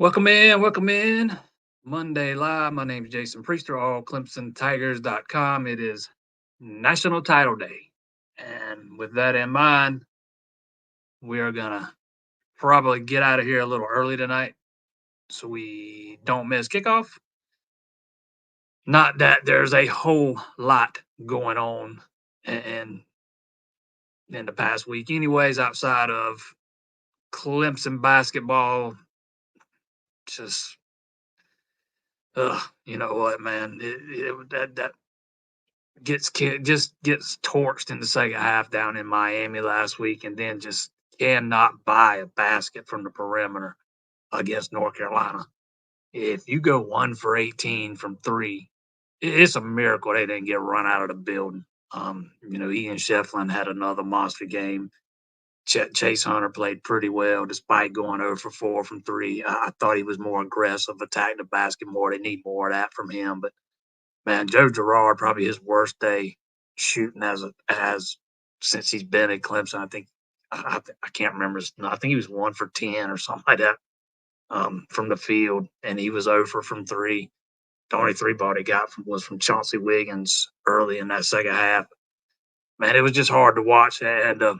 Welcome in. Monday Live. My name is Jason Priester, all ClemsonTigers.com. It is National Title Day. And with that in mind, we are going to probably get out of here a little early tonight so we don't miss kickoff. Not that there's a whole lot going on in the past week, anyways, outside of Clemson basketball. Just, you know what, man? That just gets torched in the second half down in Miami last week, and then just cannot buy a basket from the perimeter against North Carolina. If you go 1 for 18 from three, it's a miracle they didn't get run out of the building. Ian Shefflin had another monster game. Chase Hunter played pretty well despite going 0 for 4 from three. I thought he was more aggressive, attacking the basket more. They need more of that from him. But man, Joe Girard, probably his worst day shooting as since he's been at Clemson. I think I can't remember. I think he was 1 for 10 or something like that from the field, and he was 0 from three. The only three ball he got was from Chauncey Wiggins early in that second half. Man, it was just hard to watch. And the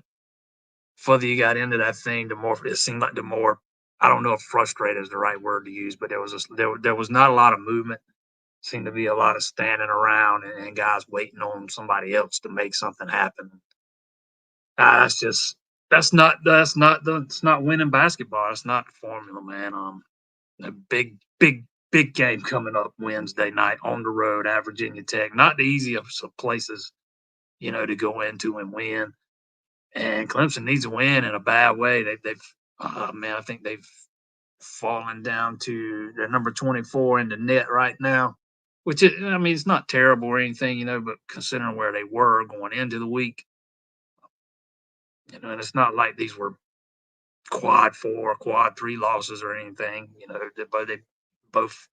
further you got into that thing, the more it seemed like the more, I don't know if frustrated is the right word to use, but there was not a lot of movement. Seemed to be a lot of standing around and guys waiting on somebody else to make something happen. That's just that's not winning basketball. That's not the formula, man. A big game coming up Wednesday night on the road at Virginia Tech. Not the easiest of places, to go into and win. And Clemson needs a win in a bad way. Man, I think they've fallen down to their number 24 in the net right now, which it's not terrible or anything, but considering where they were going into the week, and it's not like these were quad four, quad three losses or anything, they both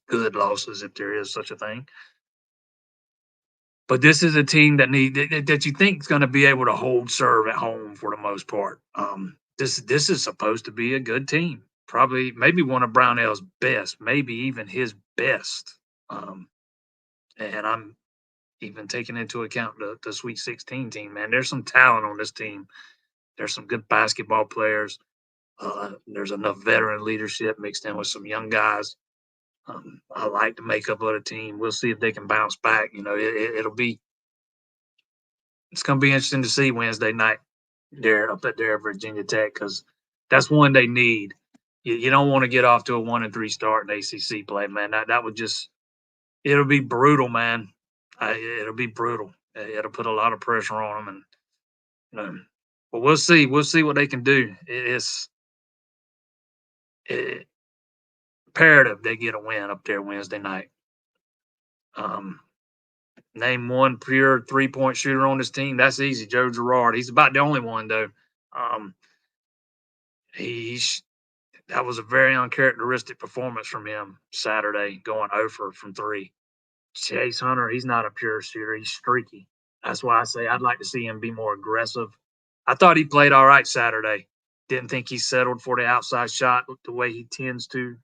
good losses if there is such a thing. But this is a team that you think is going to be able to hold serve at home for the most part. This is supposed to be a good team. Probably maybe one of Brownell's best, maybe even his best. And I'm even taking into account the Sweet 16 team, man. There's some talent on this team. There's some good basketball players. There's enough veteran leadership mixed in with some young guys. I like the makeup of the team. We'll see if they can bounce back. It's going to be interesting to see Wednesday night there up at there at Virginia Tech, because that's one they need. You don't want to get off to a 1-3 start in ACC play, man. That would just it'll be brutal, man. It'll be brutal. It'll put a lot of pressure on them, and but we'll see. We'll see what they can do. It's imperative they get a win up there Wednesday night. Name one pure 3-point shooter on this team. That's easy. Joe Girard. He's about the only one though. That was a very uncharacteristic performance from him Saturday, going 0 from three. Chase Hunter, he's not a pure shooter. He's streaky. That's why I say I'd like to see him be more aggressive. I thought he played all right Saturday. Didn't think he settled for the outside shot the way he tends to,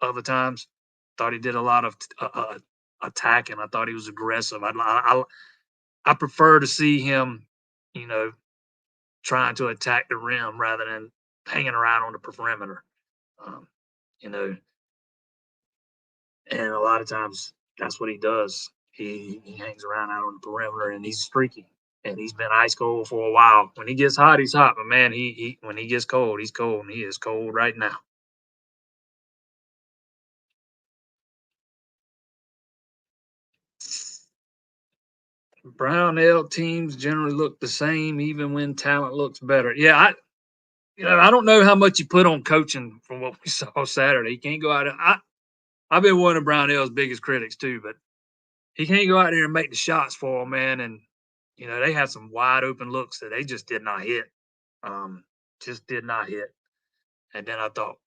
other times. Thought he did a lot of attacking. I thought he was aggressive. I prefer to see him, trying to attack the rim rather than hanging around on the perimeter. Um, you know, and a lot of times that's what he does. He hangs around out on the perimeter, and he's streaky. And he's been ice cold for a while. When he gets hot, he's hot. But man, he when he gets cold, he's cold, and he is cold right now. Brownell teams generally look the same, even when talent looks better. Yeah, I don't know how much you put on coaching from what we saw Saturday. He can't go out. I've been one of Brownell's biggest critics too, but he can't go out there and make the shots for him, man. And they had some wide open looks that they just did not hit. Just did not hit. And then I thought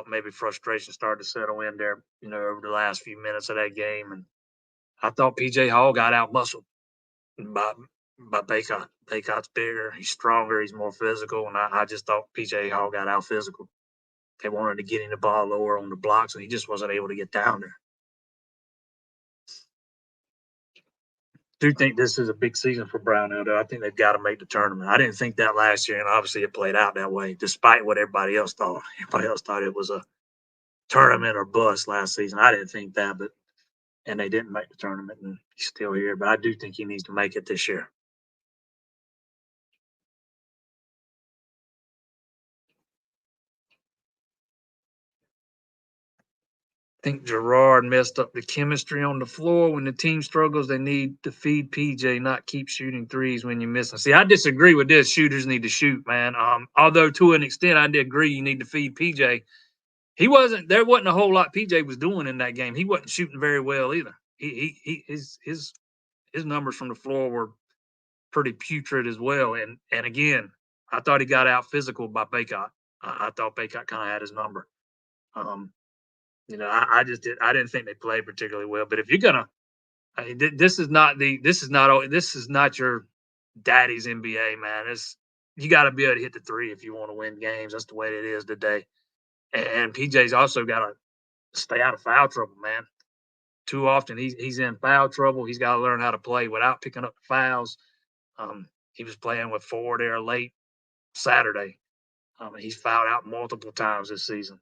maybe frustration started to settle in there, over the last few minutes of that game. And I thought PJ Hall got out muscled by Baycott. Baycott's bigger, he's stronger, he's more physical, and I just thought PJ Hall got out physical. they wanted to get him the ball lower on the blocks, and he just wasn't able to get down there. Do think this is a big season for Brownell, though. I think they've got to make the tournament. I didn't think that last year, and obviously it played out that way, despite what everybody else thought. Everybody else thought it was a tournament or bust last season. I didn't think that, but and they didn't make the tournament, and he's still here. But I do think he needs to make it this year. I think Gerard messed up the chemistry on the floor. When the team struggles, they need to feed PJ, not keep shooting threes when you miss them. See, I disagree with this. Shooters need to shoot, man. Although to an extent, I did agree you need to feed PJ. There wasn't a whole lot PJ was doing in that game. He wasn't shooting very well either. His numbers from the floor were pretty putrid as well. And again, I thought he got out physical by Baycott. I thought Baycott kind of had his number. I just didn't think they played particularly well. But if you're gonna, this is not your daddy's NBA, man. You got to be able to hit the three if you want to win games. That's the way it is today. And PJ's also got to stay out of foul trouble, man. Too often he's in foul trouble. He's got to learn how to play without picking up the fouls. He was playing with 4 there late Saturday. He's fouled out multiple times this season.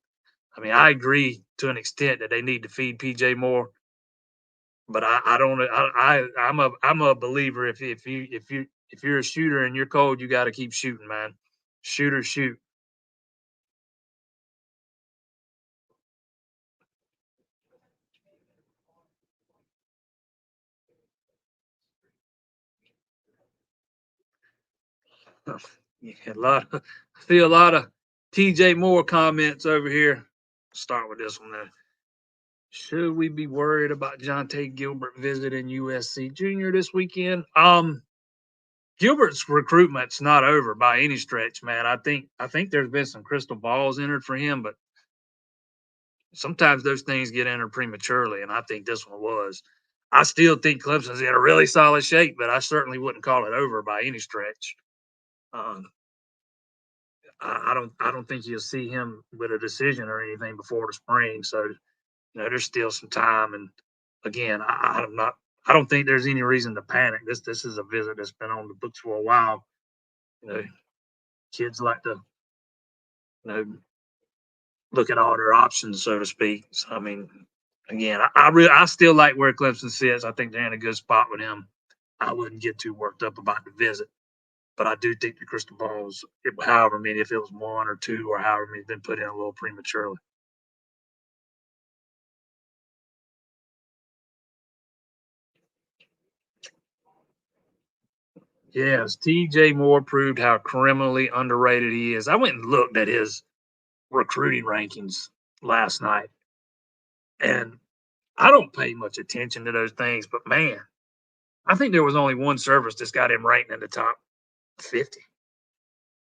I mean, I agree to an extent that they need to feed PJ more, but I don't. I'm a believer. If you're a shooter and you're cold, you got to keep shooting, man. Shooters shoot. Yeah, I see a lot of TJ Moore comments over here. Start with this one then. Should we be worried about Jonte Gilbert visiting USC Junior this weekend? Gilbert's recruitment's not over by any stretch, man. I think there's been some crystal balls entered for him, but sometimes those things get entered prematurely, and I think this one was. I still think Clemson's in a really solid shape, but I certainly wouldn't call it over by any stretch. Um, I don't think you'll see him with a decision or anything before the spring. So there's still some time. And again, I don't think there's any reason to panic. This is a visit that's been on the books for a while. You know, kids like to look at all their options, so to speak. So, I mean, again, I still like where Clemson sits. I think they're in a good spot with him. I wouldn't get too worked up about the visit, but I do think the crystal balls, however many, if it was 1 or 2 or however many, been put in a little prematurely. Yes, TJ Moore proved how criminally underrated he is. I went and looked at his recruiting rankings last night, and I don't pay much attention to those things, but man, I think there was only one service that's got him ranked in the top 50,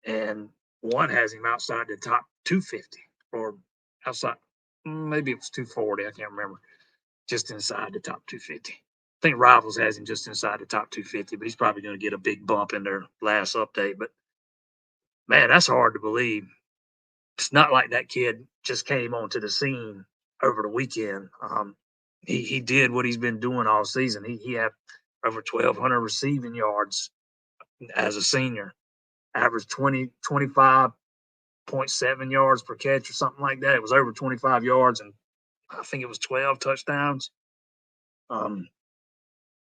and one has him outside the top 250 or outside, maybe it was 240. I can't remember, just inside the top 250. I think Rivals has him just inside the top 250, but he's probably going to get a big bump in their last update. But man, that's hard to believe. It's not like that kid just came onto the scene over the weekend. He did what he's been doing all season. He had over 1,200 receiving yards as a senior, averaged 25.7 yards per catch or something like that. It was over 25 yards, and I think it was 12 touchdowns. Um,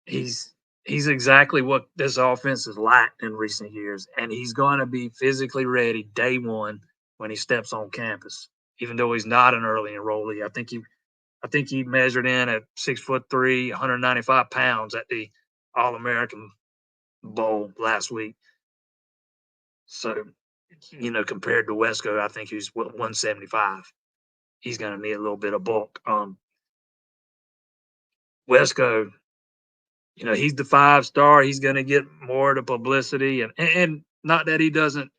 he's he's exactly what this offense has lacked in recent years, and he's going to be physically ready day one when he steps on campus. Even though he's not an early enrollee, I think he measured in at 6'3", 195 pounds at the All American Bowl last week. So, compared to Wesco, I think he's 175. He's going to need a little bit of bulk. Wesco, he's the 5-star. He's going to get more of the publicity, and not that he doesn't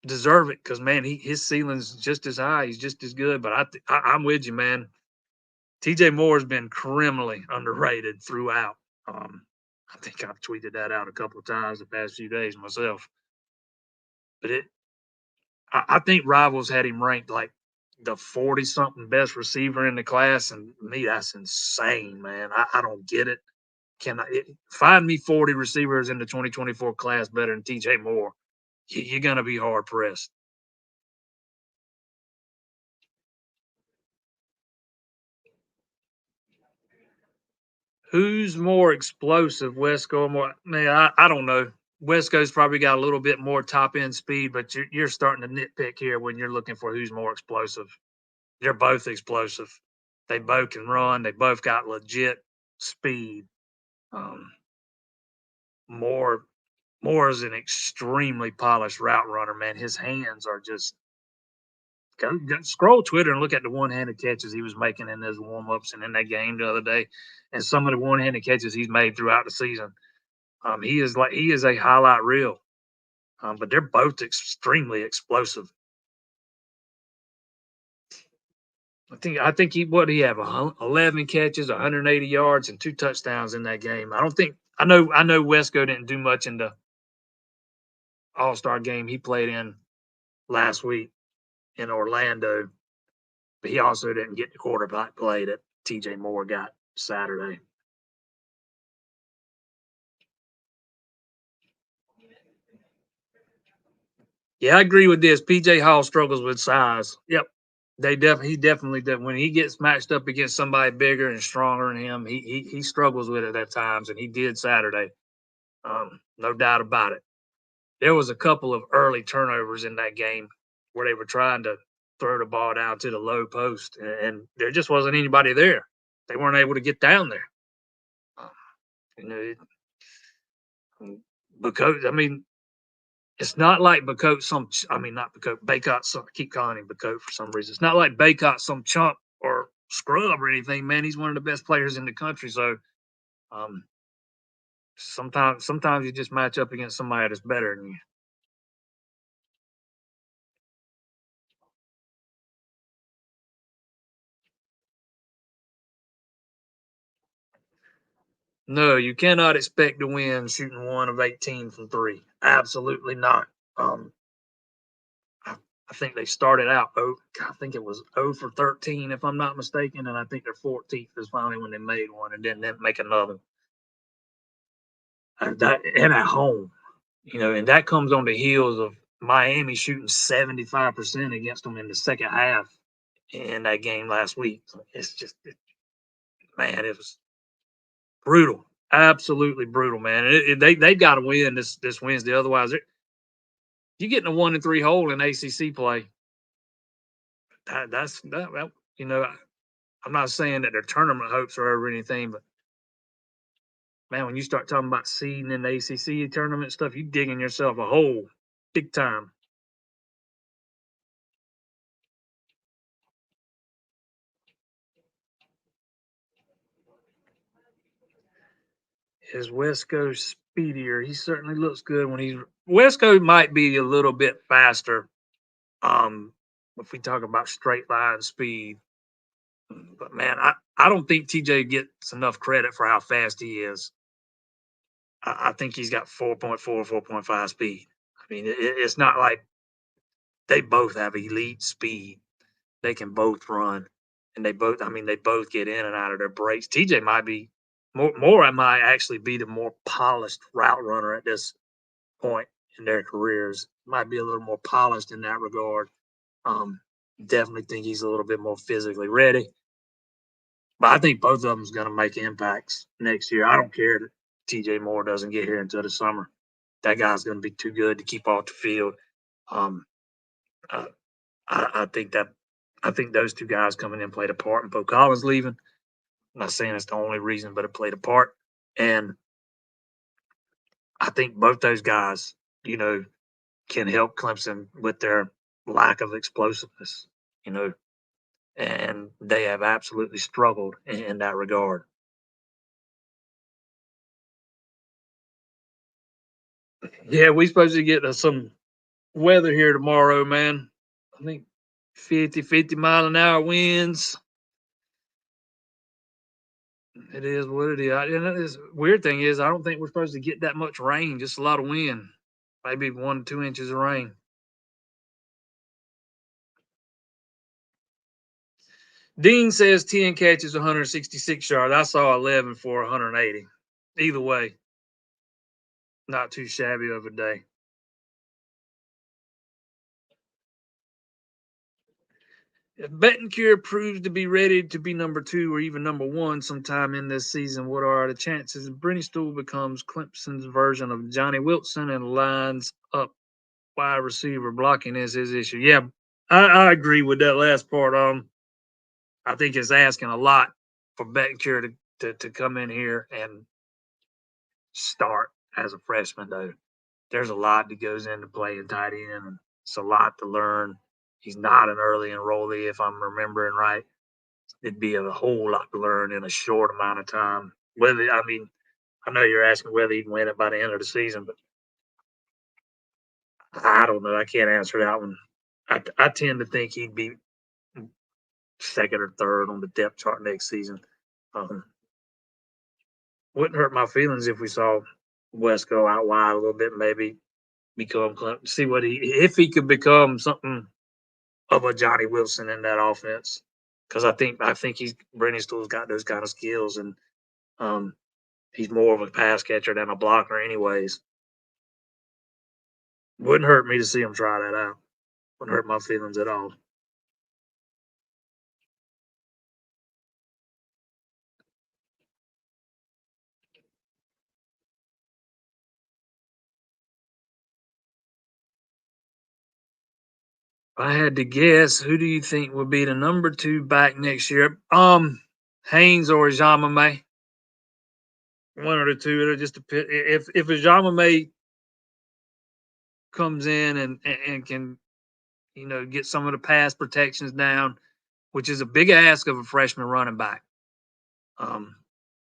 deserve it, because man, his ceiling's just as high. He's just as good. But I'm with you, man. TJ Moore's been criminally underrated throughout. I think I've tweeted that out a couple of times the past few days myself. But I think Rivals had him ranked like the 40-something best receiver in the class, and me, that's insane, man. I don't get it. Find me 40 receivers in the 2024 class better than TJ Moore? You're going to be hard pressed. Who's more explosive, Wesco or more? Man, I don't know. Wesco's probably got a little bit more top end speed, but you're starting to nitpick here when you're looking for who's more explosive. They're both explosive. They both can run. They both got legit speed. Um, more Moore is an extremely polished route runner, man. His hands are just scroll Twitter and look at the one-handed catches he was making in those warm-ups and in that game the other day, and some of the one-handed catches he's made throughout the season. He is a highlight reel. But they're both extremely explosive. I think he have 11 catches, 180 yards, and 2 touchdowns in that game. I know Wesco didn't do much in the All-Star game he played in last week in Orlando, but he also didn't get the quarterback play that TJ Moore got Saturday. Yeah, I agree with this. PJ Hall struggles with size. Yep. He definitely does. When he gets matched up against somebody bigger and stronger than him, he struggles with it at times, and he did Saturday. No doubt about it. There was a couple of early turnovers in that game where they were trying to throw the ball down to the low post, and there just wasn't anybody there. They weren't able to get down there. Um, you know, because I mean, it's not like Bacote not Bacote, Baycott. I keep calling him Bacote for some reason. It's not like Baycott some chump or scrub or anything, man. He's one of the best players in the country. So um, sometimes you just match up against somebody that's better than you. No, you cannot expect to win shooting 1 of 18 from three. Absolutely not. I think they started out I think it was 0 for 13 if I'm not mistaken, and I think their 14th is finally when they made one and then didn't make another. And at home, and that comes on the heels of Miami shooting 75% against them in the second half in that game last week. It's just, man, it was brutal, absolutely brutal, man. They got to win this Wednesday, otherwise you get in a 1-3 hole in ACC play. That. I'm not saying that their tournament hopes are over anything, but man, when you start talking about seeding in the ACC tournament stuff, you digging yourself a hole, big time. Is Wesco speedier? He certainly looks good when he's Wesco might be a little bit faster. If we talk about straight line speed, but man, I don't think TJ gets enough credit for how fast he is. I think he's got 4.4, 4.5 speed. I mean, it's not like they both have elite speed. They can both run, and they both get in and out of their breaks. TJ might be more. I might actually be the more polished route runner at this point in their careers. Might be a little more polished in that regard. Um, Definitely think he's a little bit more physically ready. But I think both of them's going to make impacts next year. I don't care that TJ Moore doesn't get here until the summer. That guy's going to be too good to keep off the field. Um, uh, I think those two guys coming in played a part in Bo Collins leaving. I'm not saying it's the only reason, but it played a part. And I think both those guys, can help Clemson with their lack of explosiveness, you know, and they have absolutely struggled in that regard. Yeah, we supposed to get some weather here tomorrow, man. I think 50 mile an hour winds. It is what it is. And this weird thing is, I don't think we're supposed to get that much rain. Just a lot of wind, maybe 1 to 2 inches of rain. Dean says 10 catches, 166 yards. I saw 11 for 180. Either way, not too shabby of a day. If Betancourt proves to be ready to be number 2 or even number 1 sometime in this season, what are the chances Brennystool becomes Clemson's version of Johnny Wilson and lines up wide receiver blocking is his issue? Yeah, I agree with that last part. I think it's asking a lot for Betancourt to come in here and start as a freshman, though. There's a lot that goes into playing tight end, and it's a lot to learn. He's not an early enrollee, if I'm remembering right. It'd be a whole lot to learn in a short amount of time. I know you're asking whether he'd win it by the end of the season, but I don't know. I can't answer that one. I tend to think he'd be second or third on the depth chart next season. Um, wouldn't hurt my feelings if we saw West go out wide a little bit, maybe become see what if he could become something of a Johnny Wilson in that offense. Because I think he's Brennan Stool's got those kind of skills, and um, he's more of a pass catcher than a blocker, anyways. Wouldn't hurt me to see him try that out. Wouldn't hurt my feelings at all. If I had to guess, who do you think will be the number 2 back next year? Haynes or Jamame. One of the two. It'll just depend. If Jamame comes in and can get some of the pass protections down, which is a big ask of a freshman running back.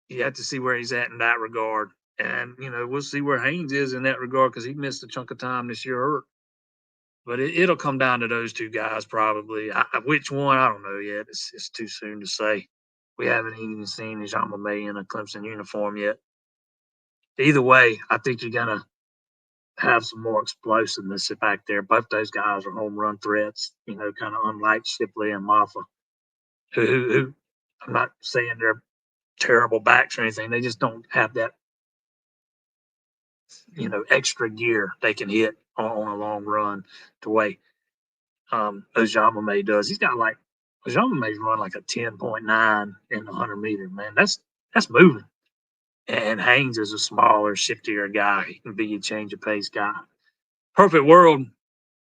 You have to see where he's at in that regard, and we'll see where Haynes is in that regard because he missed a chunk of time this year hurt. But it'll come down to those two guys probably. Which one, I don't know yet. It's too soon to say. We haven't even seen Jean May in a Clemson uniform yet. Either way, I think you're gonna have some more explosiveness back there. Both those guys are home run threats. Kind of unlike Shipley and Maffa, who I'm not saying they're terrible backs or anything. They just don't have that extra gear they can hit on a long run the way Ojama does. He's got like Ojama run like a 10.9 in the 100 meter. Man, that's moving. And Haynes is a smaller, shiftier guy. He can be a change of pace guy. Perfect world,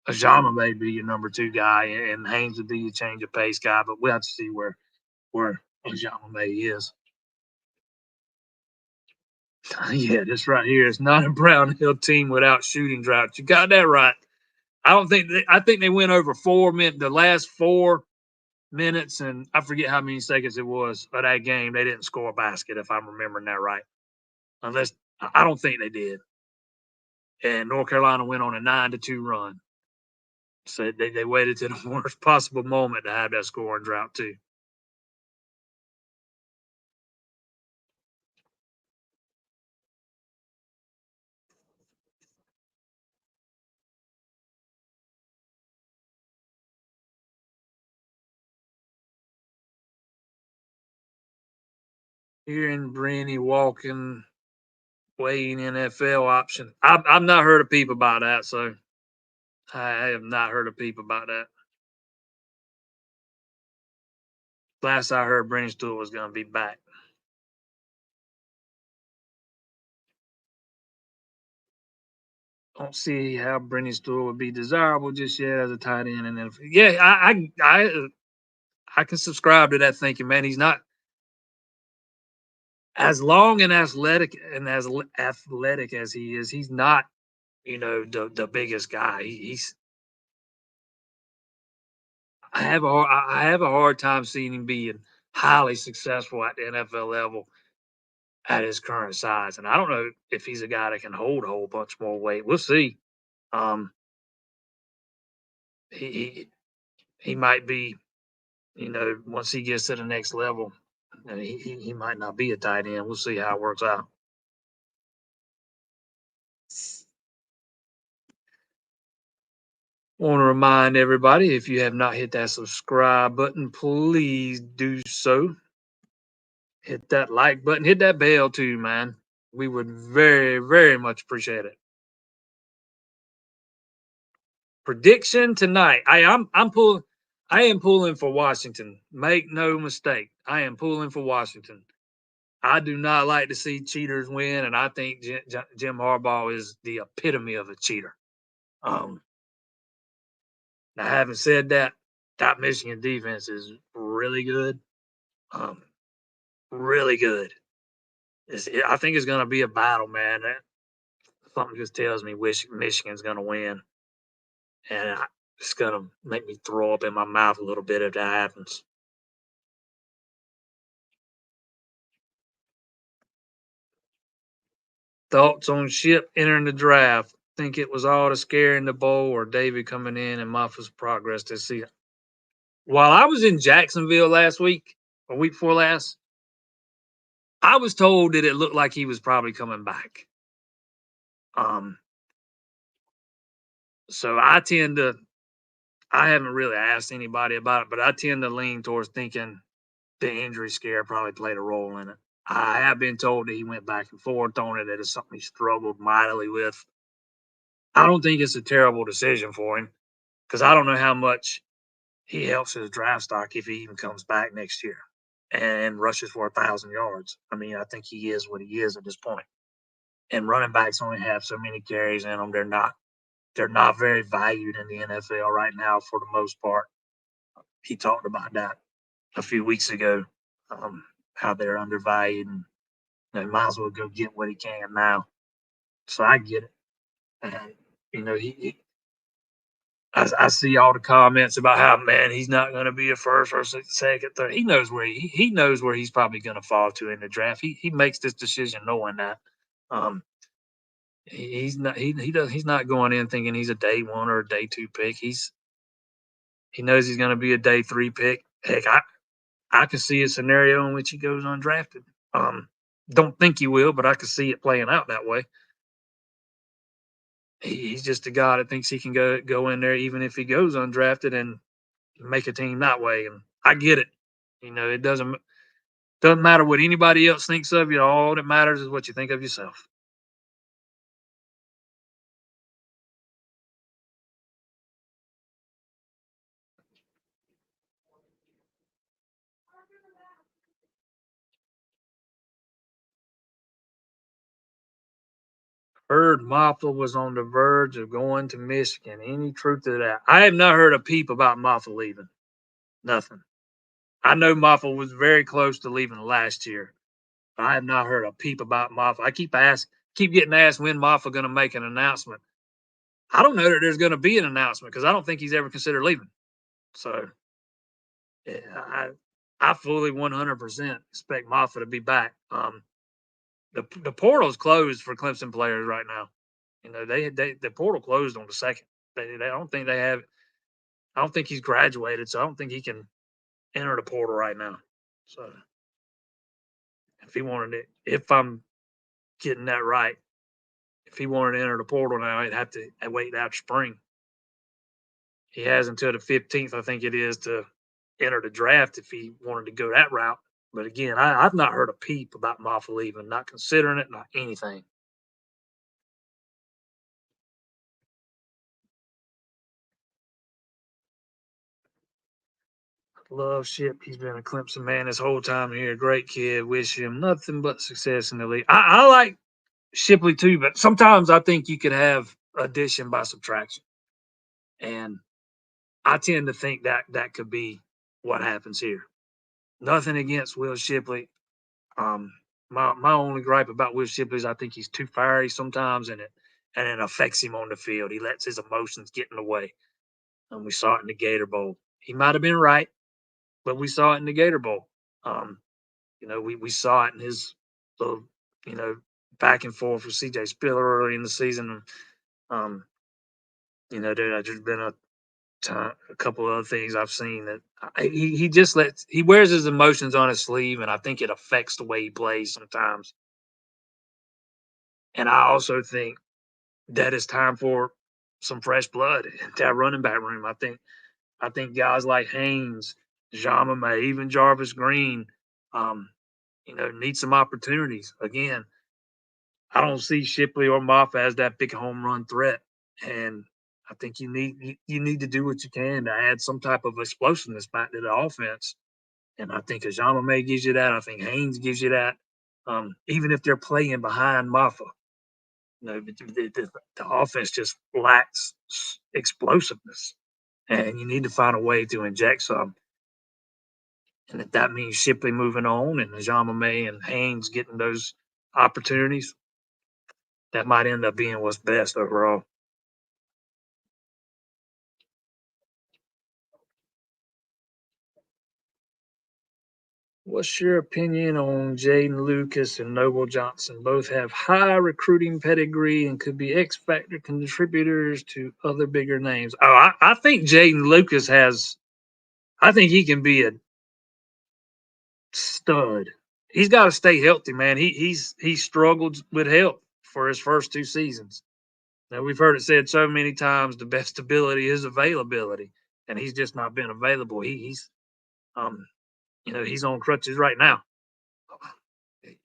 Ojama may be your number 2 guy, and Haynes would be your change of pace guy. But we'll have to see where Ojama is. Yeah, this right here is not a Brown Hill team without shooting drought. You got that right. I think they went over 4 minutes. The last 4 minutes, and I forget how many seconds it was of that game. They didn't score a basket, if I'm remembering that right. Unless I don't think they did. And North Carolina went on a 9-2 run. So they waited to the worst possible moment to have that scoring drought too. Hearing Brenny walking, weighing NFL option. I've not heard a peep about that, so I have not heard a peep about that. Last I heard, Brenny Stewart was going to be back. Don't see how Brenny Stewart would be desirable just yet as a tight end. And then, yeah, I can subscribe to that thinking, man. He's not as long and athletic as he is. He's not, the biggest guy. He's. I have a hard time seeing him being highly successful at the NFL level at his current size, and I don't know if he's a guy that can hold a whole bunch more weight. We'll see. Um, he he might be, once he gets to the next level, he might not be a tight end. We'll see how it works out. Want to remind everybody, if you have not hit that subscribe button, please do so. Hit that like button, hit that bell too, man. We would very, very much appreciate it. Prediction tonight. I am pulling for Washington. Make no mistake. I am pulling for Washington. I do not like to see cheaters win, and I think Jim Harbaugh is the epitome of a cheater. Now, having said that, that Michigan defense is really good. Um, really good. I think it's going to be a battle, man. Something just tells me Michigan's going to win, and it's going to make me throw up in my mouth a little bit if that happens. Thoughts on Ship entering the draft? Think it was all the scare in the bowl or David coming in and Moffa's progress this season? While I was in Jacksonville last week, or week before last, I was told that it looked like he was probably coming back. So I haven't really asked anybody about it, but I tend to lean towards thinking the injury scare probably played a role in it. I have been told that he went back and forth on it, that it's something he struggled mightily with. I don't think it's a terrible decision for him because I don't know how much he helps his draft stock if he even comes back next year and rushes for 1,000 yards. I mean, I think he is what he is at this point. And running backs only have so many carries in them. They're not very valued in the NFL right now for the most part. He talked about that a few weeks ago, how they're undervalued and they might as well go get what he can now. So I get it. And, I see all the comments about how, man, he's not going to be a first or second, third. He knows where he knows where he's probably going to fall to in the draft. He makes this decision knowing that. Um, he's not going in thinking he's a day one or a day two pick. He knows he's going to be a day three pick. Heck, I could see a scenario in which he goes undrafted. Don't think he will, but I could see it playing out that way. He's just a guy that thinks he can go in there even if he goes undrafted and make a team that way. And I get it. It doesn't matter what anybody else thinks of you. All that matters is what you think of yourself. Heard Maffa was on the verge of going to Michigan. Any truth to that? I have not heard a peep about Maffa leaving. Nothing. I know Maffa was very close to leaving last year. I have not heard a peep about Maffa. I keep getting asked when Maffa going to make an announcement. I don't know that there's going to be an announcement because I don't think he's ever considered leaving. So yeah, I fully 100% expect Maffa to be back. The portal's closed for Clemson players right now. The portal closed on the second. I don't think they have. I don't think he's graduated, so I don't think he can enter the portal right now. So if he wanted it, if I'm getting that right, if he wanted to enter the portal now, he'd have to wait out spring. He has until the 15th, I think it is, to enter the draft if he wanted to go that route. But again, I've not heard a peep about Maffa leaving, not considering it, not anything. Love Ship. He's been a Clemson man his whole time here. Great kid. Wish him nothing but success in the league. I like Shipley too, but sometimes I think you could have addition by subtraction. And I tend to think that could be what happens here. Nothing against Will Shipley. My only gripe about Will Shipley is I think he's too fiery sometimes, and it affects him on the field. He lets his emotions get in the way, and we saw it in the Gator Bowl. He might have been right, but we saw it in the Gator Bowl. We saw it in his little, back and forth with C.J. Spiller early in the season. There's been a couple of other things I've seen that he wears his emotions on his sleeve, and I think it affects the way he plays sometimes. And I also think that it's time for some fresh blood in that running back room. I think guys like Haynes, May, even Jarvis Green, um, need some opportunities. Again, I don't see Shipley or Moffa as that big home run threat, and I think you need to do what you can to add some type of explosiveness back to the offense. And I think May gives you that. I think Haynes gives you that. Even if they're playing behind Moffa, the offense just lacks explosiveness, and you need to find a way to inject some. And if that means Shipley moving on and May and Haynes getting those opportunities, that might end up being what's best overall. What's your opinion on Jaden Lucas and Noble Johnson? Both have high recruiting pedigree and could be X factor contributors to other bigger names. Oh, I think Jaden Lucas has. I think he can be a stud. He's got to stay healthy, man. He struggled with health for his first 2 seasons. Now we've heard it said so many times: the best ability is availability, and he's just not been available. Um, he's on crutches right now.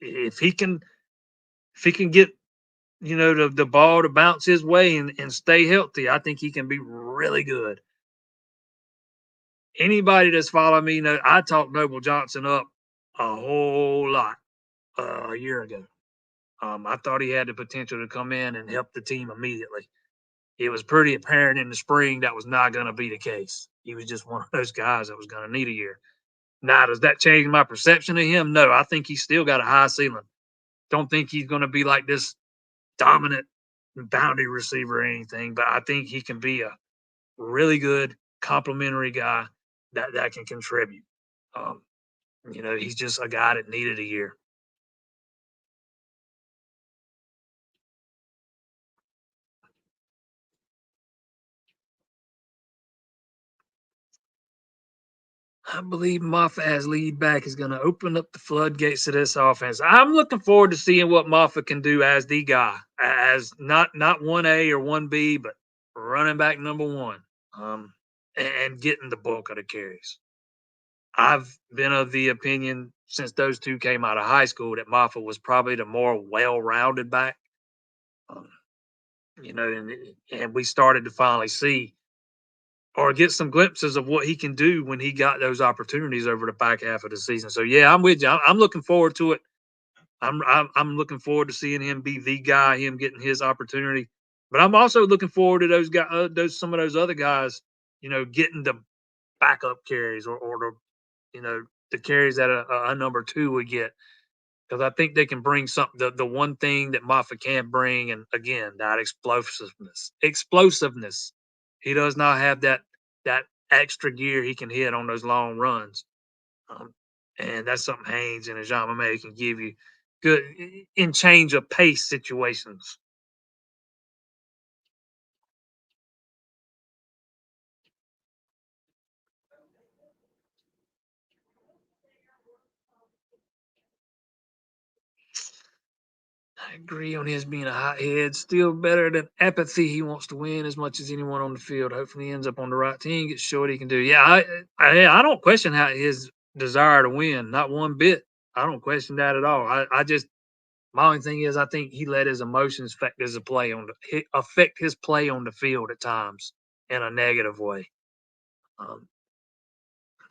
If he can, if he can get the ball to bounce his way and stay healthy, I think he can be really good. Anybody that's followed me know I talked Noble Johnson up a whole lot a year ago. I thought he had the potential to come in and help the team immediately. It was pretty apparent in the spring that was not going to be the case. He was just one of those guys that was going to need a year. Now, does that change my perception of him? No, I think he's still got a high ceiling. Don't think he's going to be like this dominant boundary receiver or anything, but I think he can be a really good complimentary guy that can contribute. Um, he's just a guy that needed a year. I believe Moffa as lead back is going to open up the floodgates to this offense. I'm looking forward to seeing what Moffa can do as the guy, as not 1A or 1B, but running back number one, and getting the bulk of the carries. I've been of the opinion since those two came out of high school that Moffa was probably the more well-rounded back. Um, and we started to finally see or get some glimpses of what he can do when he got those opportunities over the back half of the season. So yeah, I'm with you. I'm looking forward to it. I'm looking forward to seeing him be the guy, him getting his opportunity. But I'm also looking forward to those guys, those some of those other guys, getting the backup carries or the carries that a number two would get, because I think they can bring something. The one thing that Moffa can bring, and again, that explosiveness. He does not have that extra gear he can hit on those long runs, um, and that's something Haynes and May can give you good in change of pace situations. I agree on his being a hothead. Still better than apathy. He wants to win as much as anyone on the field. Hopefully, he ends up on the right team, gets show what he can do. Yeah, I don't question how his desire to win, not one bit. I don't question that at all. I just my only thing is I think he let his emotions affect his play on the field at times in a negative way. Um,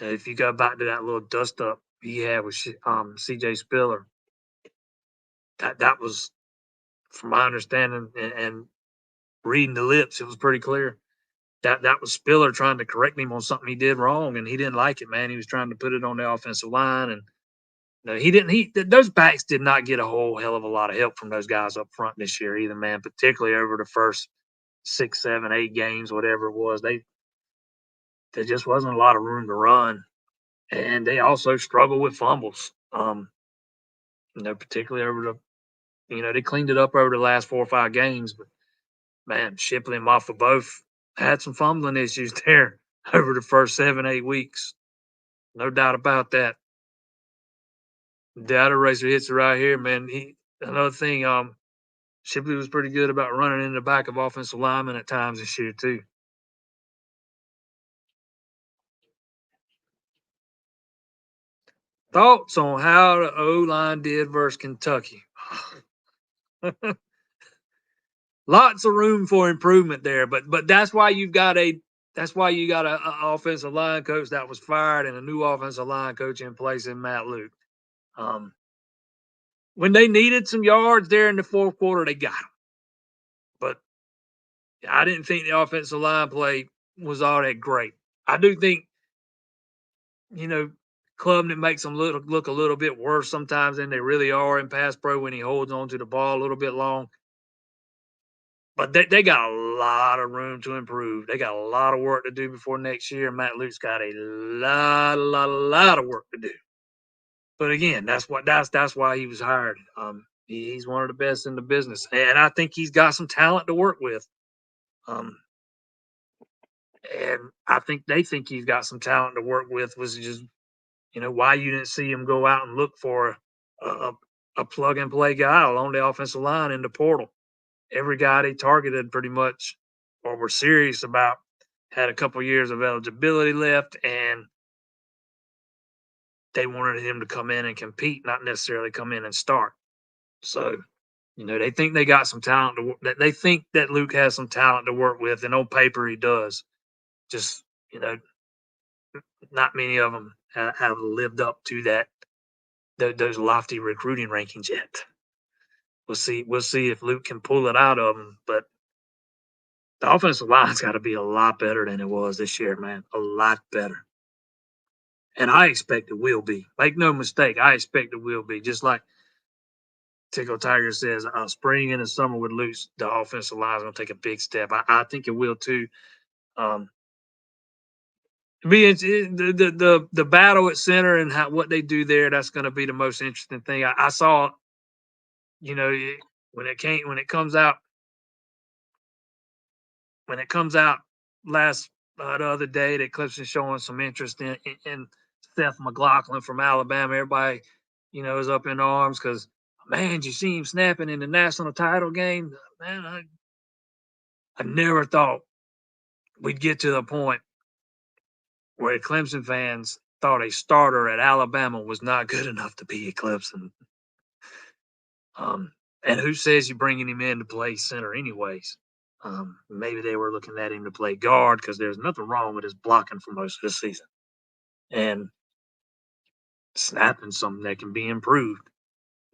if you go back to that little dust up he had with CJ Spiller, that was, from my understanding and reading the lips, it was pretty clear that was Spiller trying to correct him on something he did wrong, and he didn't like it, man. He was trying to put it on the offensive line, and no, he didn't. Those backs did not get a whole hell of a lot of help from those guys up front this year either, man. Particularly over the first 6, 7, 8 games, whatever it was, there just wasn't a lot of room to run, and they also struggled with fumbles. Particularly over they cleaned it up over the last 4 or 5 games, but man, Shipley and Moffa both had some fumbling issues there over the first 7, 8 weeks. No doubt about that. Data Racer hits it right here, man. Another thing, Shipley was pretty good about running in the back of offensive linemen at times this year too. Thoughts on how the O line did versus Kentucky? Lots of room for improvement there, but that's why you got a offensive line coach that was fired and a new offensive line coach in place in Matt Luke. Um, when they needed some yards there in the fourth quarter, they got them. But I didn't think the offensive line play was all that great. I do think, you know, Klubnik makes them look a little bit worse sometimes than they really are in pass pro when he holds on to the ball a little bit long. But they got a lot of room to improve. They got a lot of work to do before next year. Matt Luke's got a lot of work to do. But again, that's why he was hired. He's one of the best in the business, and I think he's got some talent to work with. Um, and I think they think he's got some talent to work with. Was just why you didn't see him go out and look for a, a plug and play guy along the offensive line in the portal. Every guy they targeted pretty much or were serious about had a couple years of eligibility left, and they wanted him to come in and compete, not necessarily come in and start. So, they think they got some talent. They think that Luke has some talent to work with, and on paper he does. Just not many of them have lived up to those lofty recruiting rankings yet. We'll see. We'll see if Luke can pull it out of them. But the offensive line's got to be a lot better than it was this year, man. A lot better. And I expect it will be. Make no mistake, I expect it will be. Just like Tickle Tiger says, spring and the summer with Luke, the offensive line is going to take a big step. I think it will too. Um, the battle at center and what they do there, that's going to be the most interesting thing. I saw, you know, when it comes out last the other day that Clemson showing some interest in Seth McLaughlin from Alabama. Everybody, is up in arms because man, did you see him snapping in the national title game? Man, I never thought we'd get to the point where Clemson fans thought a starter at Alabama was not good enough to be at Clemson. And who says you're bringing him in to play center anyways? Maybe they were looking at him to play guard because there's nothing wrong with his blocking for most of the season. And snapping something that can be improved.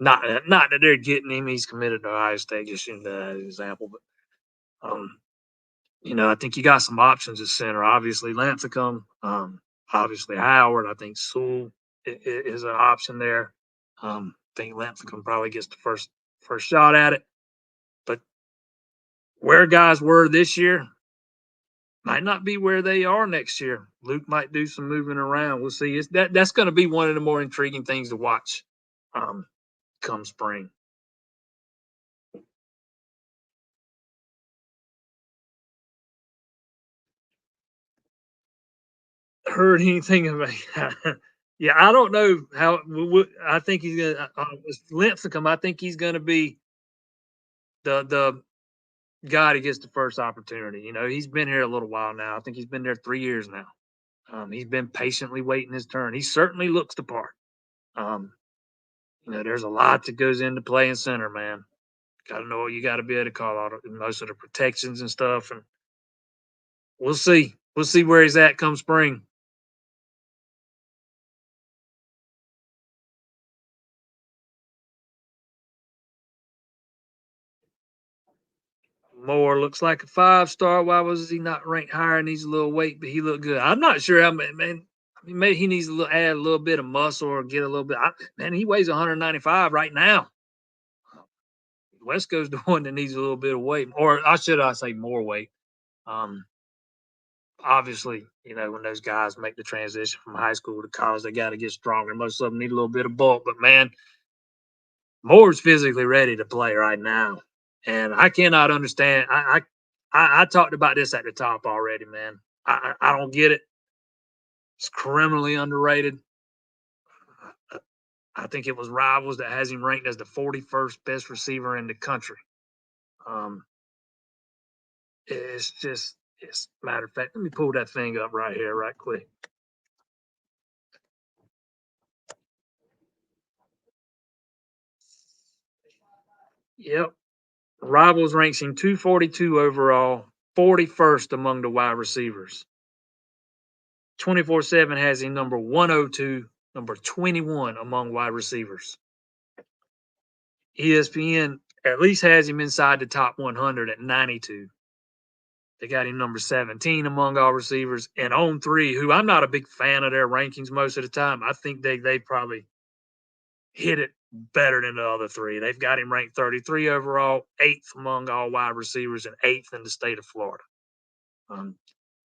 Not that they're getting him. He's committed to Ohio State, just in that example. But I think you got some options at center. Obviously, Lancicum. Obviously Howard. I think Sewell is an option there. I think Lancicum probably gets the first shot at it. But where guys were this year might not be where they are next year. Luke might do some moving around. We'll see. That's going to be one of the more intriguing things to watch come spring. Heard anything about? Yeah, I don't know how. I think he's gonna. Lincecum, I think he's gonna be the guy that gets the first opportunity. He's been here a little while now. I think he's been there 3 years now. He's been patiently waiting his turn. He certainly looks the part. Um, there's a lot that goes into playing center, man. Got to know you got to be able to call out most of the protections and stuff, and we'll see. We'll see where he's at come spring. Moore looks like a 5-star. Why was he not ranked higher? Needs a little weight, but he looked good. I'm not sure how man. Maybe he needs to add a little bit of muscle or get a little bit. Man, he weighs 195 right now. Wesco's the one that needs a little bit of weight, or I say more weight. Um, Obviously, when those guys make the transition from high school to college, they got to get stronger. Most of them need a little bit of bulk, but man, Moore's physically ready to play right now, and I cannot understand. I talked about this at the top already, man. I don't get it. It's criminally underrated. I think it was Rivals that has him ranked as the 41st best receiver in the country. Um, it's matter of fact, let me pull that thing up right here, right quick. Yep. Rivals ranks him 242 overall, 41st among the wide receivers. 24/7 has him number 102, number 21 among wide receivers. ESPN at least has him inside the top 100 at 92. They got him number 17 among all receivers. And on three, who I'm not a big fan of their rankings most of the time. I think they probably hit it better than the other three. They've got him ranked 33 overall, eighth among all wide receivers, and eighth in the state of Florida.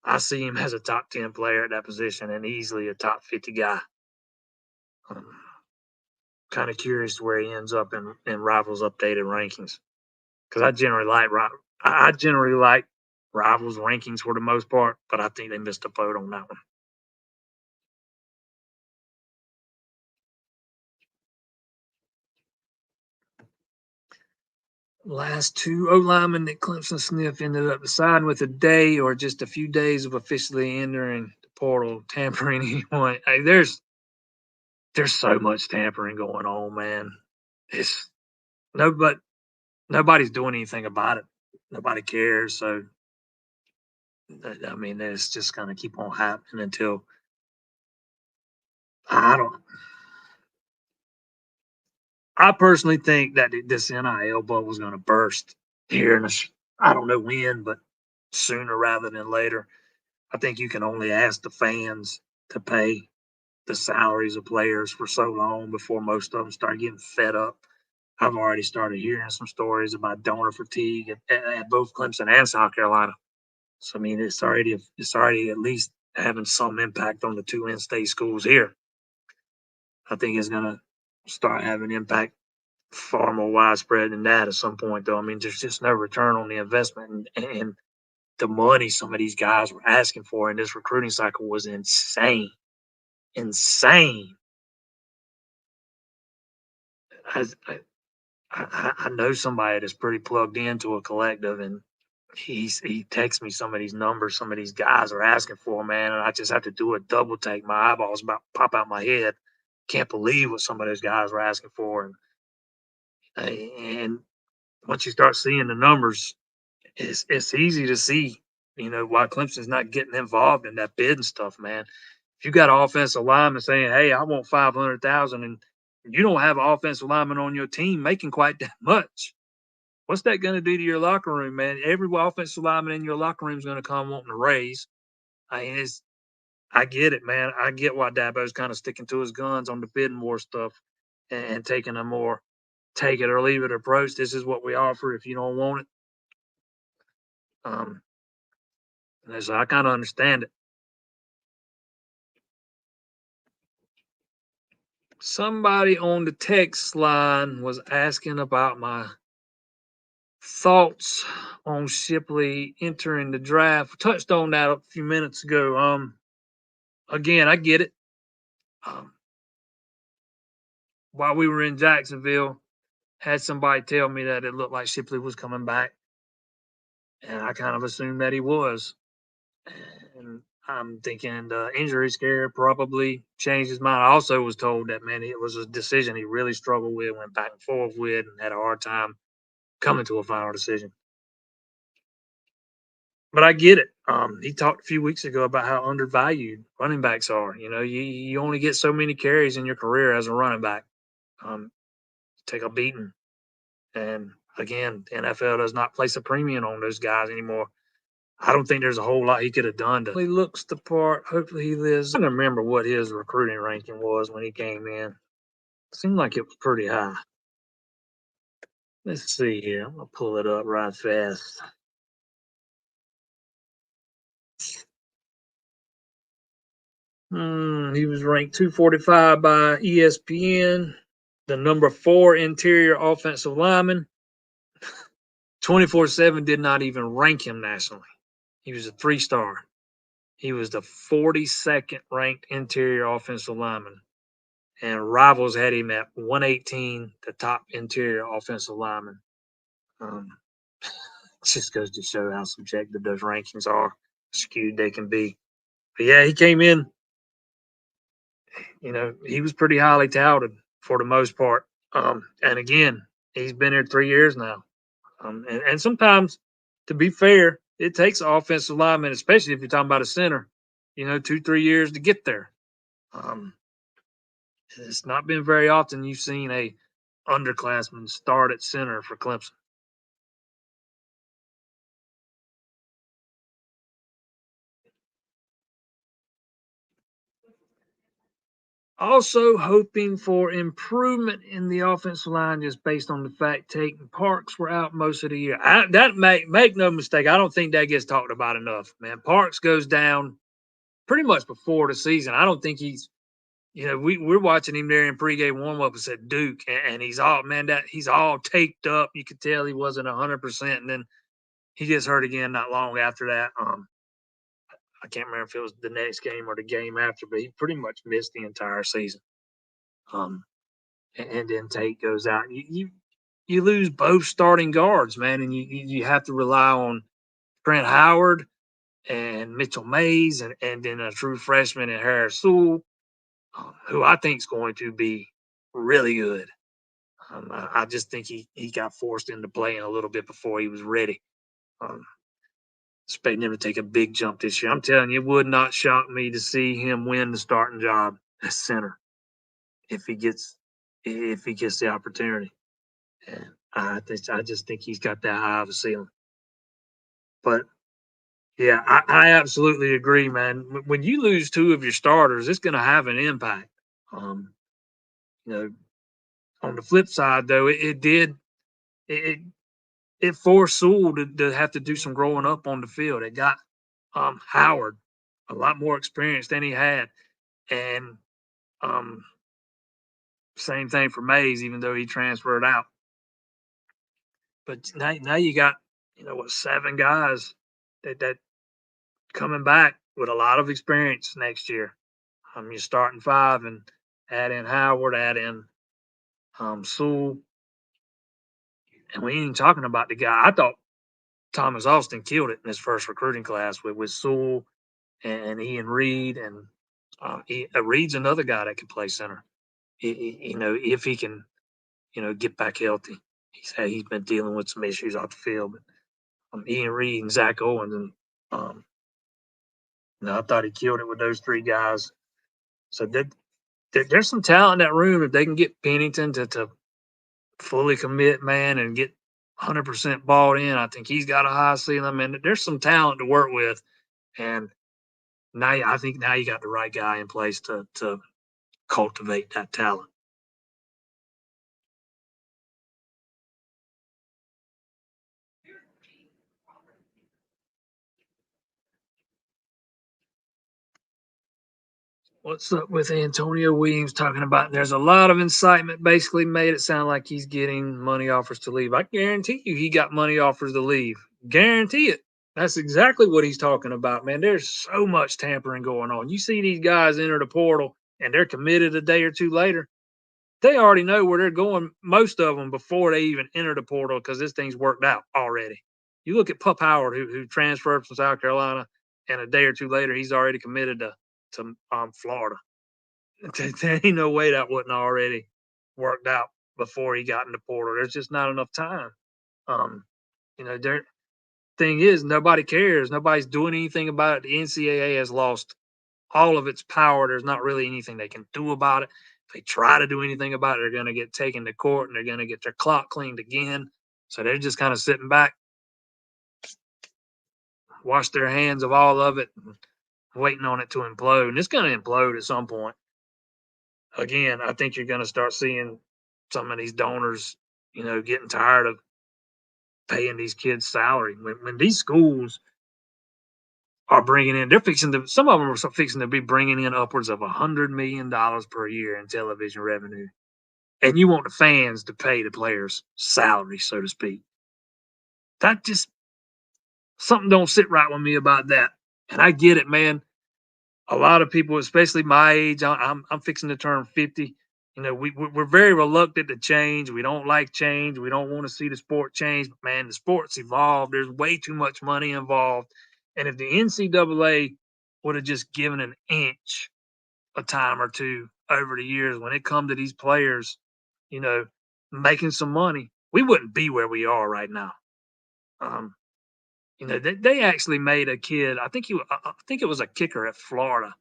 I see him as a top 10 player at that position and easily a top 50 guy. Kind of curious where he ends up in Rivals updated rankings because I generally like Rivals rankings for the most part, but I think they missed a boat on that one. Last two O linemen that Clemson Sniff ended up deciding with a day or just a few days of officially entering the portal, tampering anyone. Hey, there's so much tampering going on, man. It's nobody's doing anything about it. Nobody cares. So I mean, it's just gonna keep on happening until I don't. I personally think that this NIL bubble is going to burst here in I don't know when, but sooner rather than later. I think you can only ask the fans to pay the salaries of players for so long before most of them start getting fed up. I've already started hearing some stories about donor fatigue at both Clemson and South Carolina. So I mean, it's already at least having some impact on the two in-state schools here. I think it's going to start having impact far more widespread than that at some point, though. I mean, there's just no return on the investment, and the money some of these guys were asking for in this recruiting cycle was insane, insane. I, I know somebody that's pretty plugged into a collective, and he texts me some of these numbers some of these guys are asking for, man, and I just have to do a double take. My eyeballs about pop out my head. Can't believe what some of those guys were asking for, and once you start seeing the numbers, it's easy to see, why Clemson's not getting involved in that bid and stuff, man. If you got an offensive lineman saying, "Hey, I want 500,000," and you don't have an offensive lineman on your team making quite that much, what's that going to do to your locker room, man? Every offensive lineman in your locker room is going to come wanting a raise. I get it, man. I get why Dabo's kind of sticking to his guns on the bidding war stuff and taking a more take it or leave it approach. This is what we offer. If you don't want it, um, so I kind of understand it. Somebody on the text line was asking about my thoughts on Shipley entering the draft. Touched on that a few minutes ago. Again, I get it. Um, while we were in Jacksonville, had somebody tell me that it looked like Shipley was coming back, and I kind of assumed that he was. And I'm thinking the injury scare probably changed his mind. I also was told that, man, it was a decision he really struggled with, went back and forth with, and had a hard time coming to a final decision. But I get it. He talked a few weeks ago about how undervalued running backs are. You only get so many carries in your career as a running back. Take a beating. And again, the NFL does not place a premium on those guys anymore. I don't think there's a whole lot he could have done to. He looks the part. Hopefully he lives. I don't remember what his recruiting ranking was when he came in. It seemed like it was pretty high. Let's see here. I'm gonna pull it up right fast. He was ranked 245 by ESPN, the number 4 interior offensive lineman. 24/7 did not even rank him nationally. He was a 3-star. He was the 42nd ranked interior offensive lineman. And Rivals had him at 118, the top interior offensive lineman. Just goes to show how subjective those rankings are, skewed they can be. But yeah, he came in, he was pretty highly touted for the most part. And again, he's been here 3 years now. And sometimes, to be fair, it takes an offensive lineman, especially if you're talking about a center, 2, 3 years to get there. Um, it's not been very often you've seen a underclassman start at center for Clemson. Also hoping for improvement in the offensive line just based on the fact Tate and Parks were out most of the year. That make no mistake, I don't think that gets talked about enough, man. Parks goes down pretty much before the season. I don't think he's we're watching him there in pregame warmup at Duke, and he's all he's all taped up. You could tell he wasn't 100%, and then he gets hurt again not long after that. I can't remember if it was the next game or the game after, but he pretty much missed the entire season. And then Tate goes out. You lose both starting guards, man, and you have to rely on Trent Howard and Mitchell Mays, and then a true freshman in Harris Sewell, who I think is going to be really good. I just think he got forced into playing a little bit before he was ready. Expecting him to take a big jump this year. I'm telling you, it would not shock me to see him win the starting job as center if he gets the opportunity. And I just think he's got that high of a ceiling. But yeah, I absolutely agree, man. When you lose two of your starters, it's going to have an impact. You know, on the flip side, though, it forced Sewell to have to do some growing up on the field. It got Howard a lot more experience than he had, and same thing for Mays, even though he transferred out. But now you got 7 guys that coming back with a lot of experience next year. You're starting 5 and add in Howard, add in Sewell, and we ain't even talking about the guy. I thought Thomas Austin killed it in his first recruiting class with Sewell and Ian Reed, and Reed's another guy that can play center. If he can, get back healthy. He's been dealing with some issues off the field, but Ian Reed and Zach Owens, and I thought he killed it with those 3 guys. So there's some talent in that room if they can get Pennington to fully commit, man, and get 100% bought in. I think he's got a high ceiling, and there's some talent to work with. And I think now you got the right guy in place to cultivate that talent. What's up with Antonio Williams talking about there's a lot of incitement, basically made it sound like he's getting money offers to leave. I guarantee you he got money offers to leave. Guarantee it. That's exactly what he's talking about, man. There's so much tampering going on. You see these guys enter the portal and they're committed a day or two later. They already know where they're going, most of them, before they even enter the portal because this thing's worked out already. You look at Pup Howard, who transferred from South Carolina, and a day or two later, he's already committed to Florida. There ain't no way that wasn't already worked out before he got in the portal. There's just not enough time. There thing is, nobody cares. Nobody's doing anything about it. The NCAA has lost all of its power. There's not really anything they can do about it. If they try to do anything about it, they're going to get taken to court and they're going to get their clock cleaned again. So they're just kind of sitting back, wash their hands of all of it, and waiting on it to implode. And it's going to implode at some point. Again, I think you're going to start seeing some of these donors, getting tired of paying these kids salary. When these schools are bringing in, some of them are fixing to be bringing in upwards of $100 million per year in television revenue. And you want the fans to pay the players' salary, so to speak. That just, something don't sit right with me about that. And I get it, man. A lot of people, especially my age, I'm fixing to turn 50. We're very reluctant to change. We don't like change. We don't want to see the sport change. But man, the sport's evolved. There's way too much money involved. And if the NCAA would have just given an inch a time or two over the years when it come to these players, you know, making some money, we wouldn't be where we are right now. Um, they actually made a kid. I think it was a kicker at Florida.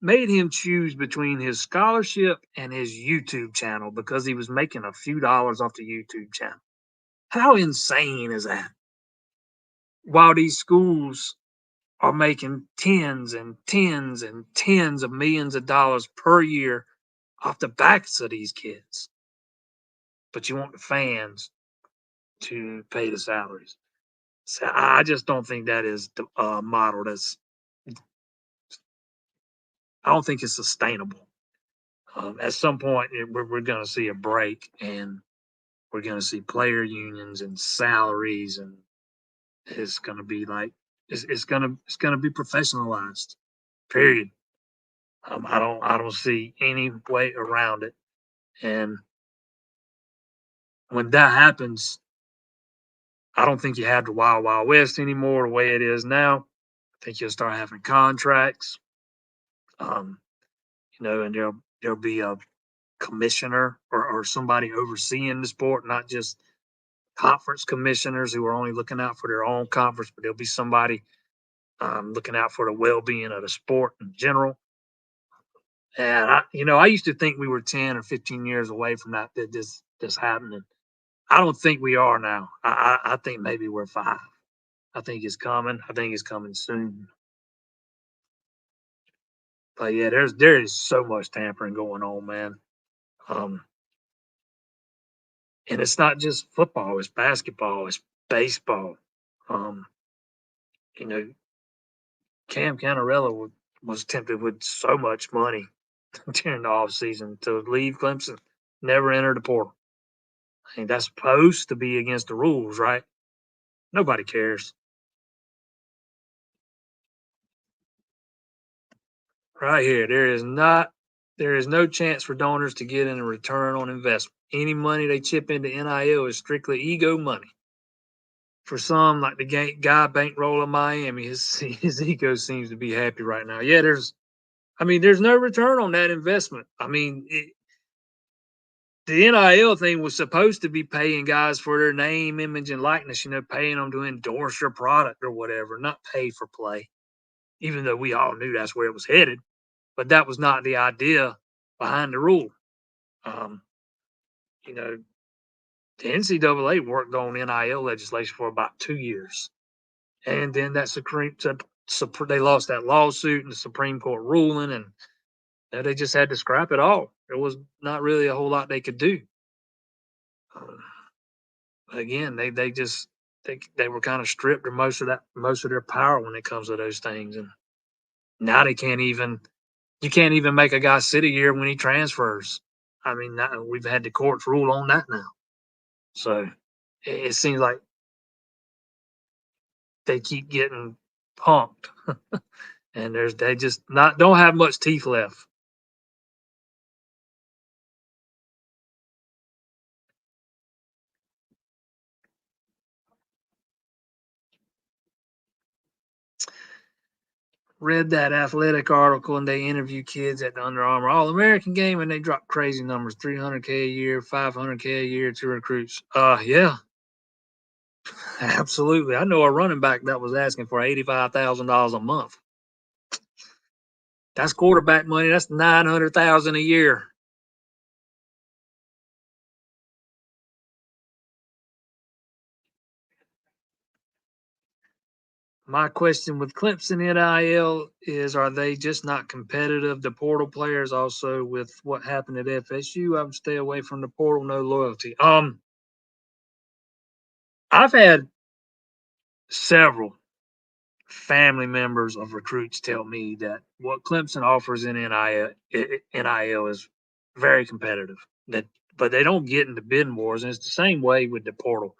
Made him choose between his scholarship and his YouTube channel because he was making a few dollars off the YouTube channel. How insane is that? While these schools are making tens and tens and tens of millions of dollars per year off the backs of these kids, but you want the fans to pay the salaries. So I just don't think that is the model. I don't think it's sustainable. At some point, we're going to see a break, and we're going to see player unions and salaries, and it's going to be like it's going to be professionalized. Period. I don't see any way around it. And when that happens, I don't think you have the Wild Wild West anymore the way it is now. I think you'll start having contracts. Um, and there'll be a commissioner or somebody overseeing the sport, not just conference commissioners who are only looking out for their own conference, but there'll be somebody looking out for the well-being of the sport in general. And I used to think we were 10 or 15 years away from that this happening. I don't think we are now. I think maybe we're 5. I think it's coming. I think it's coming soon. But yeah, there is so much tampering going on, man. Um, and it's not just football; it's basketball, it's baseball. Um, you know, Cam Canarella was tempted with so much money during the offseason to leave Clemson, never enter the portal. I mean, that's supposed to be against the rules, right? Nobody cares. Right here, there is no chance for donors to get a return on investment. Any money they chip into NIL is strictly ego money. For some, like the guy bankrolling Miami, his ego seems to be happy right now. Yeah, there's no return on that investment. The NIL thing was supposed to be paying guys for their name, image, and likeness, paying them to endorse your product or whatever, not pay for play, even though we all knew that's where it was headed. But that was not the idea behind the rule. Um, you know, the NCAA worked on NIL legislation for about 2 years. And then they lost that lawsuit and the Supreme Court ruling, and they just had to scrap it all. There was not really a whole lot they could do. Again, they were kind of stripped of most of their power when it comes to those things, and now you can't even make a guy sit a year when he transfers. We've had the courts rule on that now, so it seems like they keep getting punked, and they just not don't have much teeth left. Read that athletic article, and they interview kids at the Under Armour All American game, and they drop crazy numbers: 300K a year, 500K a year to recruits. Yeah, absolutely. I know a running back that was asking for $85,000 a month. That's quarterback money. That's 900,000 a year. My question with Clemson NIL is: are they just not competitive? The portal players also with what happened at FSU. I would stay away from the portal. No loyalty. I've had several family members of recruits tell me that what Clemson offers in NIL is very competitive. But they don't get into bidding wars, and it's the same way with the portal.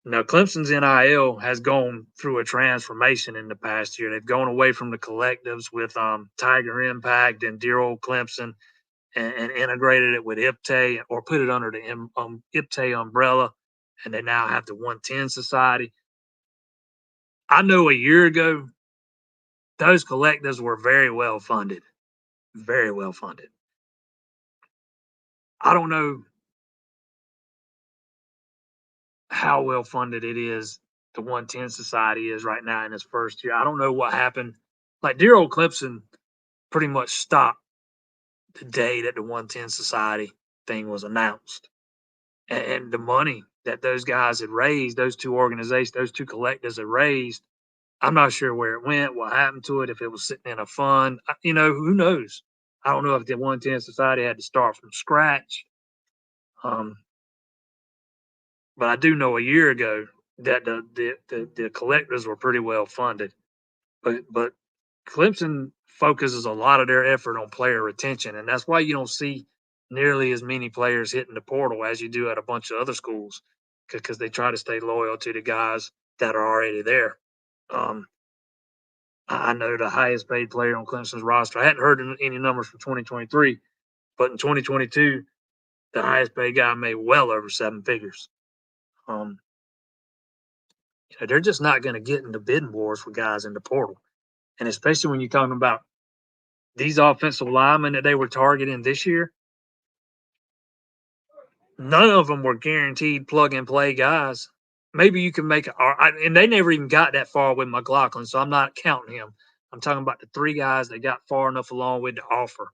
Now, Clemson's NIL has gone through a transformation in the past year. They've gone away from the collectives with Tiger Impact and dear old Clemson, and integrated it with IPTE or put it under the IPTE umbrella, and they now have the 110 Society. I know a year ago, those collectives were very well funded, very well funded. I don't know how well funded it is. The 110 Society is right now in its first year. I don't know what happened. Like dear old Clemson pretty much stopped the day that the 110 Society thing was announced. And the money that those guys had raised, those two organizations, those two collectives had raised, I'm not sure where it went, what happened to it, if it was sitting in a fund. Who knows? I don't know if the 110 Society had to start from scratch. Um, but I do know a year ago that the collectives were pretty well funded. But Clemson focuses a lot of their effort on player retention, and that's why you don't see nearly as many players hitting the portal as you do at a bunch of other schools, because they try to stay loyal to the guys that are already there. Um, I know the highest paid player on Clemson's roster. I hadn't heard any numbers for 2023, but in 2022, the highest paid guy made well over seven figures. Um, they're just not going to get into bidding wars for guys in the portal, and especially when you're talking about these offensive linemen that they were targeting this year. None of them were guaranteed plug and play guys. Maybe you can make it, and they never even got that far with McLaughlin, so I'm not counting him. I'm talking about the three guys that got far enough along with the offer.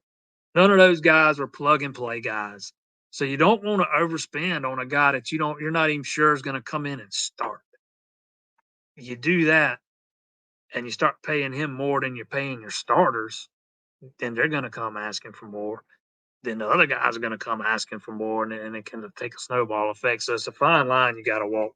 None of those guys were plug and play guys. So you don't want to overspend on a guy that you're not even sure is going to come in and start. You do that and you start paying him more than you're paying your starters, then they're going to come asking for more. Then the other guys are going to come asking for more, and it can take a snowball effect. So it's a fine line you got to walk.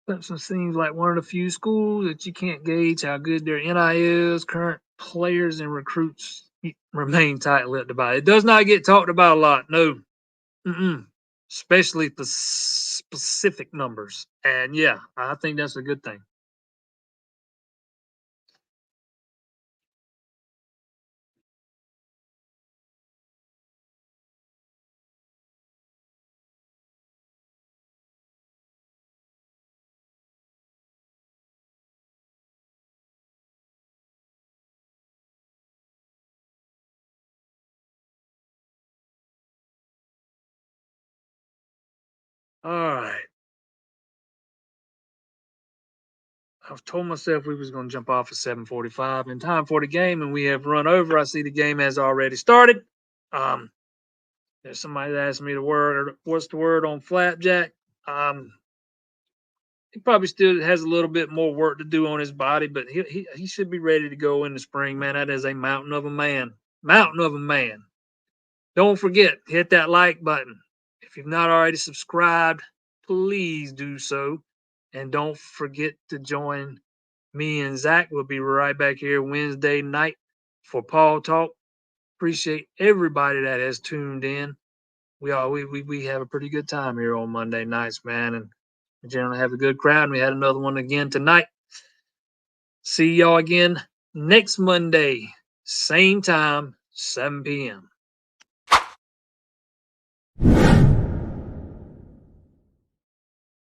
Clemson seems like one of the few schools that you can't gauge how good their NILs, current players, and recruits remain tight-lipped about. It does not get talked about a lot, no. Especially the specific numbers. And yeah, I think that's a good thing. All right. I've told myself we was going to jump off at 7:45 in time for the game, and we have run over. I see the game has already started. Um, there's somebody that asked me the word. What's the word on Flapjack? He probably still has a little bit more work to do on his body, but he should be ready to go in the spring, man. That is a mountain of a man. Mountain of a man. Don't forget, hit that like button. If you've not already subscribed, please do so. And don't forget to join me and Zach. We'll be right back here Wednesday night for Paul Talk. Appreciate everybody that has tuned in. We have a pretty good time here on Monday nights, man, and we generally have a good crowd. And we had another one again tonight. See y'all again next Monday, same time, 7 p.m.